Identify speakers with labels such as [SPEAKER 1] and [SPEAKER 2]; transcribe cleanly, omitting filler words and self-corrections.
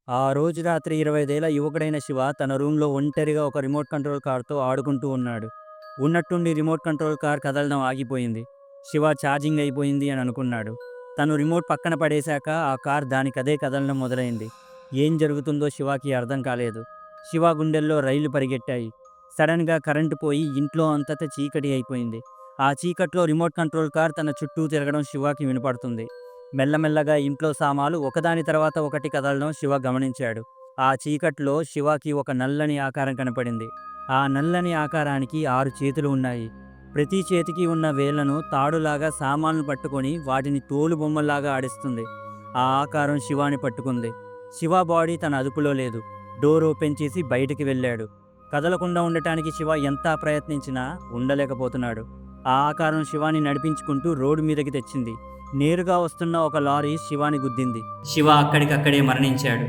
[SPEAKER 1] ఆ రోజు రాత్రి 25 ఏళ్ల యువకుడైన శివ తన రూమ్‌లో ఒంటరిగా ఒక రిమోట్ కంట్రోల్ కార్‌తో ఆడుకుంటూ ఉన్నాడు. ఉన్నట్టుండి రిమోట్ కంట్రోల్ కార్ కదలడం ఆగిపోయింది. శివ ఛార్జింగ్ అయిపోయింది అని అనుకున్నాడు. తను రిమోట్ పక్కన పడేశాక ఆ కార్ దానికదే కదలడం మొదలైంది. ఏం జరుగుతుందో శివకి అర్థం కాలేదు. శివ గుండెల్లో రైళ్లు పరిగెట్టాయి. సడెన్‌గా కరెంటు పోయి ఇంట్లో అంతటా చీకటి అయిపోయింది. ఆ చీకట్లో రిమోట్ కంట్రోల్ కార్ తన చుట్టూ తిరగడం శివకి వినపడుతుంది. మెల్లమెల్లగా ఇంట్లో సామాలు ఒకదాని తర్వాత ఒకటి కదలడం శివ గమనించాడు. ఆ చీకట్లో శివకి ఒక నల్లని ఆకారం కనపడింది. ఆ నల్లని ఆకారానికి 6 చేతులు ఉన్నాయి. ప్రతి చేతికి ఉన్న వేళ్లను తాడులాగా సామాన్లు పట్టుకొని వాటిని తోలు బొమ్మల్లాగా ఆడిస్తుంది. ఆ ఆకారం శివాని పట్టుకుంది. శివ బాడీ తన అదుపులో లేదు. డోర్ ఓపెన్ చేసి బయటికి వెళ్ళాడు. కదలకుండా ఉండటానికి శివ ఎంత ప్రయత్నించినా ఉండలేకపోతున్నాడు. ఆ ఆకారం శివాని నడిపించుకుంటూ రోడ్డు మీదకి తెచ్చింది. నేరుగా వస్తున్న ఒక లారీ శివాని గుద్దింది. శివ అక్కడికక్కడే మరణించాడు.